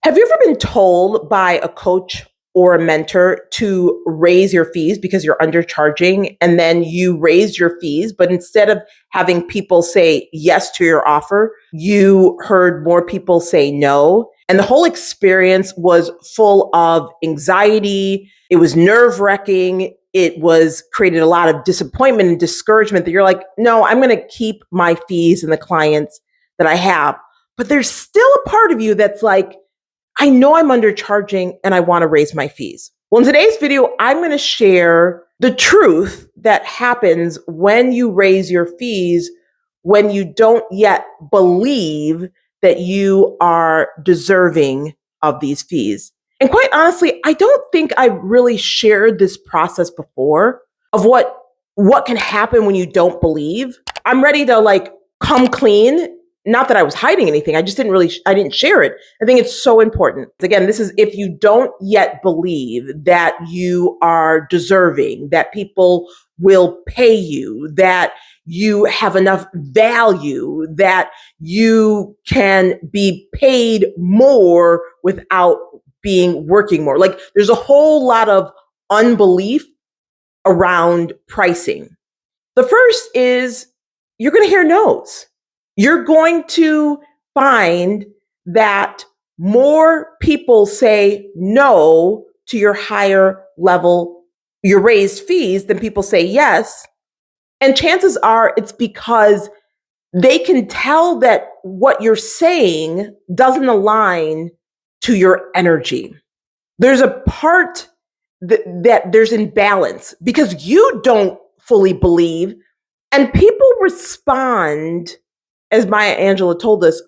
Have you ever been told by a coach or a mentor to raise your fees because you're undercharging and then you raise your fees, but instead of having people say yes to your offer, you heard more people say no? And the whole experience was full of anxiety. It was nerve wracking. It was created a lot of disappointment and discouragement that you're like, no, I'm going to keep my fees and the clients that I have. But there's still a part of you that's like, I know I'm undercharging and I want to raise my fees. Well, in today's video, I'm going to share the truth that happens when you raise your fees when you don't yet believe that you are deserving of these fees. And quite honestly, I don't think I've really shared this process before of what can happen when you don't believe. I'm ready to come clean. Not that I was hiding anything. I just I didn't share it. I think it's so important. Again, this is if you don't yet believe that you are deserving, that people will pay you, that you have enough value, that you can be paid more without working more. Like there's a whole lot of unbelief around pricing. The first is you're going to hear no's. You're going to find that more people say no to your higher level, your raised fees than people say yes. And chances are it's because they can tell that what you're saying doesn't align to your energy. There's a part that there's imbalance because you don't fully believe, and people respond, as Maya Angelou told us,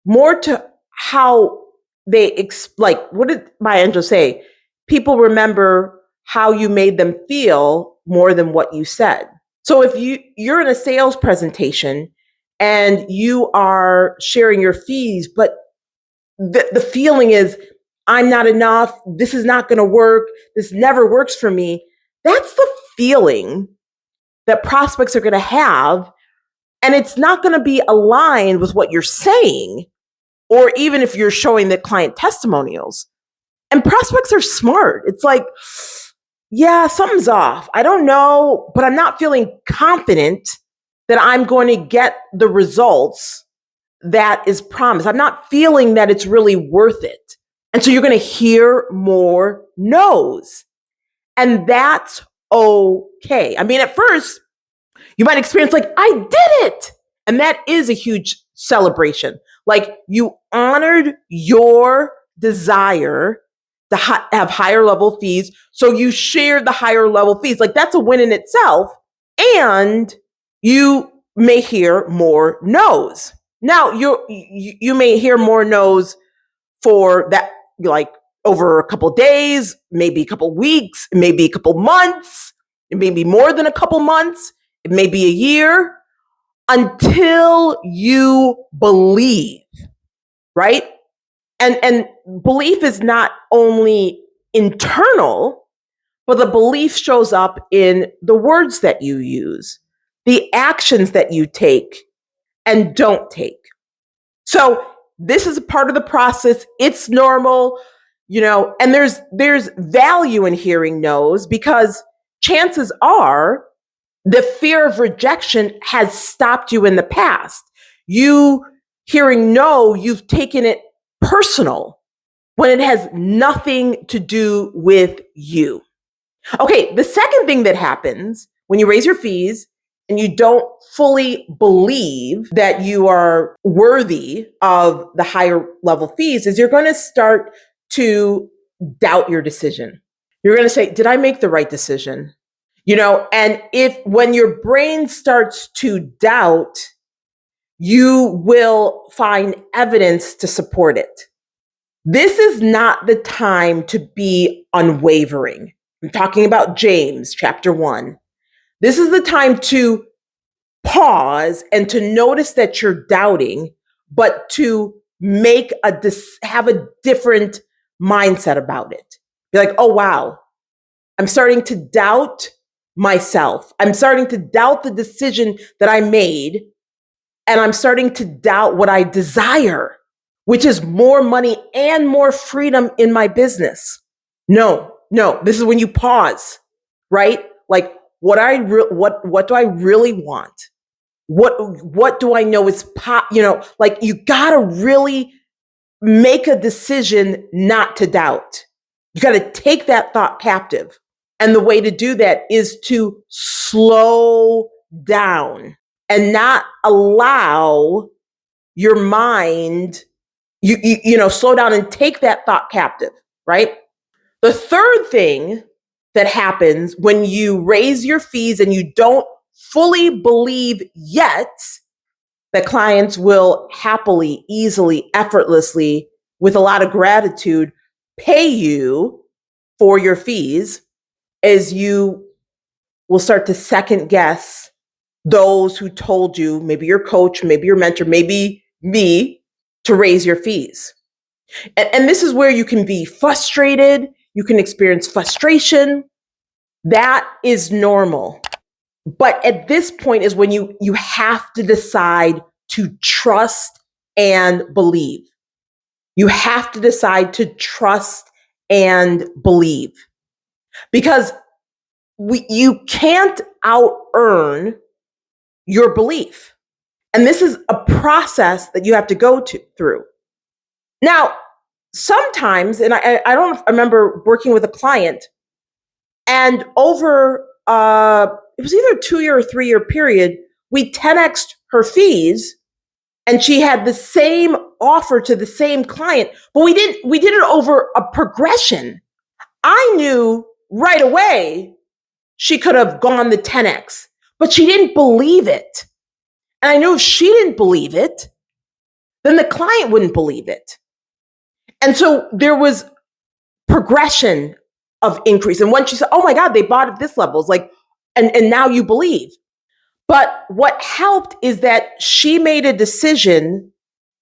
more to how what did Maya Angelou say? People remember how you made them feel more than what you said. So if you're in a sales presentation and you are sharing your fees, but the feeling is, I'm not enough, this is not going to work, this never works for me, that's the feeling that prospects are going to have. And it's not going to be aligned with what you're saying, or even if you're showing the client testimonials. And prospects are smart. It's like, yeah, something's off. I don't know, but I'm not feeling confident that I'm going to get the results that is promised. I'm not feeling that it's really worth it. And so you're going to hear more no's. And that's okay. I mean, at first, you might experience I did it. And that is a huge celebration. Like you honored your desire to have higher level fees. So you shared the higher level fees. Like that's a win in itself. And you may hear more no's. Now you may hear more no's for that, like over a couple of days, maybe a couple of weeks, maybe a couple of months, it may be more than a couple months. It may be a year, until you believe, right? And belief is not only internal, but the belief shows up in the words that you use, the actions that you take and don't take. So this is a part of the process. It's normal, and there's value in hearing no's because chances are the fear of rejection has stopped you in the past. You hearing no, you've taken it personal when it has nothing to do with you. Okay, the second thing that happens when you raise your fees and you don't fully believe that you are worthy of the higher level fees is you're going to start to doubt your decision. You're going to say, did I make the right decision? And when your brain starts to doubt, you will find evidence to support it. This is not the time to be unwavering. I'm talking about James chapter 1. This is the time to pause and to notice that you're doubting, but to have a different mindset about it. You're like, oh, wow, I'm starting to doubt myself. I'm starting to doubt the decision that I made, and I'm starting to doubt what I desire. which is more money and more freedom in my business. No, this is when you pause, right? Like what do I really want? What do I know is like you got to really make a decision not to doubt. You got to take that thought captive. And the way to do that is to slow down and not allow your mind, slow down and take that thought captive, right? The third thing that happens when you raise your fees and you don't fully believe yet that clients will happily, easily, effortlessly, with a lot of gratitude, pay you for your fees, is you will start to second guess those who told you, maybe your coach, maybe your mentor, maybe me, to raise your fees. And this is where you can be frustrated. You can experience frustration. That is normal. But at this point is when you have to decide to trust and believe. You have to decide to trust and believe. Because you can't out-earn your belief. And this is a process that you have to go through. Now, sometimes, and I don't remember working with a client, and over it was either a 2-year or 3-year period, we 10x'd her fees, and she had the same offer to the same client, but we did it over a progression. I knew right away she could have gone the 10x, but she didn't believe it. And I knew if she didn't believe it, then the client wouldn't believe it. And so there was progression of increase. And once she said, oh my God, they bought at this level, it's like, and now you believe. But what helped is that she made a decision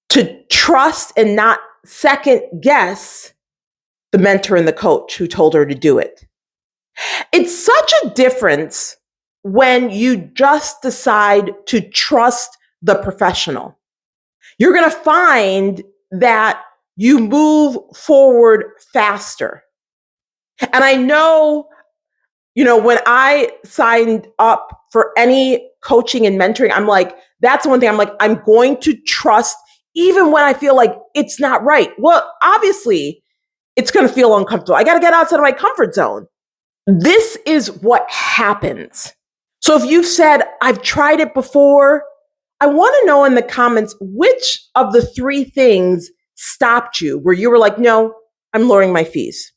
to trust and not second guess the mentor and the coach who told her to do it. It's such a difference when you just decide to trust the professional. You're going to find that you move forward faster. And I know, when I signed up for any coaching and mentoring, I'm like, that's one thing I'm like, I'm going to trust even when I feel like it's not right. Well, obviously, it's going to feel uncomfortable. I got to get outside of my comfort zone. This is what happens. So if you've said, I've tried it before, I want to know in the comments, which of the 3 things stopped you where you were like, no, I'm lowering my fees?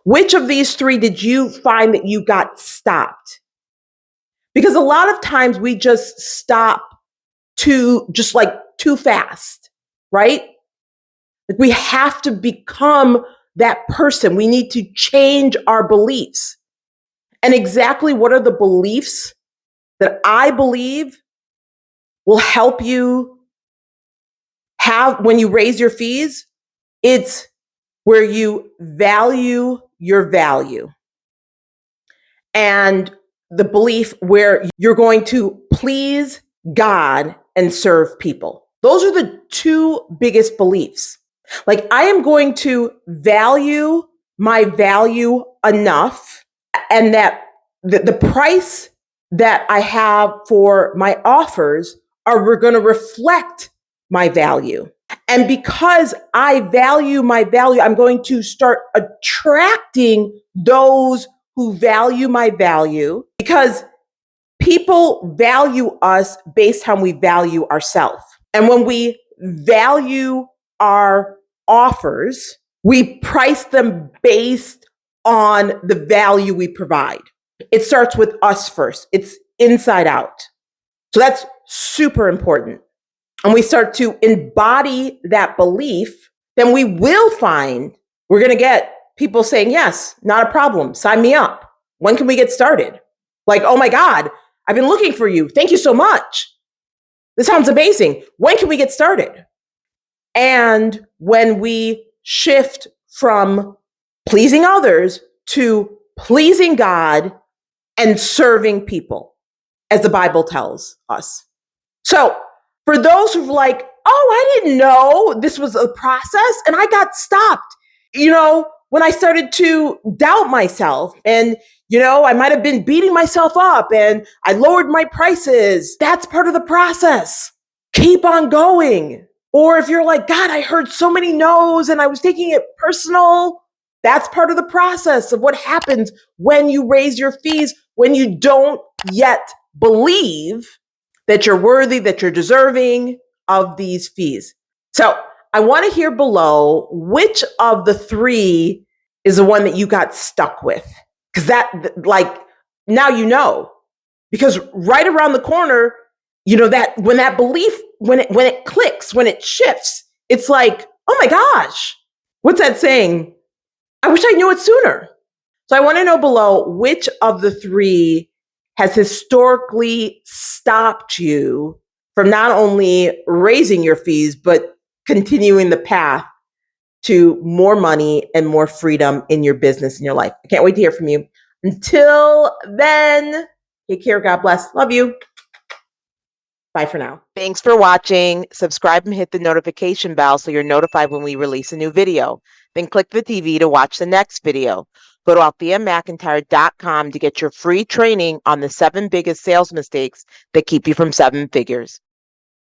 Which of these 3 did you find that you got stopped? Because a lot of times we just stop too fast, right? Like we have to become that person. We need to change our beliefs. And exactly what are the beliefs that I believe will help you have when you raise your fees? It's where you value your value. And the belief where you're going to please God and serve people. Those are the 2 biggest beliefs. Like I am going to value my value enough, and that the price that I have for my offers are going to reflect my value. And because I value my value, I'm going to start attracting those who value my value, because people value us based on how we value ourselves. And when we value our offers, we price them based on the value we provide. It starts with us first. It's inside out. So that's super important. And we start to embody that belief, then we will find we're going to get people saying, yes, not a problem. Sign me up. When can we get started? Like, oh my God, I've been looking for you. Thank you so much. This sounds amazing. When can we get started? And when we shift from pleasing others to pleasing God and serving people, as the Bible tells us. So for those who've like, oh, I didn't know this was a process. And I got stopped, when I started to doubt myself and, I might have been beating myself up and I lowered my prices. That's part of the process. Keep on going. Or if you're like, God, I heard so many no's and I was taking it personal. That's part of the process of what happens when you raise your fees, when you don't yet believe that you're worthy, that you're deserving of these fees. So I want to hear below which of the three is the one that you got stuck with. Because now because right around the corner, that when that belief, when it clicks, when it shifts, it's like, oh my gosh, what's that saying? I wish I knew it sooner. So I want to know below which of the three has historically stopped you from not only raising your fees, but continuing the path to more money and more freedom in your business and your life. I can't wait to hear from you. Until then, take care. God bless. Love you. Bye for now. Thanks for watching. Subscribe and hit the notification bell so you're notified when we release a new video. Then click the TV to watch the next video. Go to altheamcintyre.com to get your free training on the 7 biggest sales mistakes that keep you from 7 figures.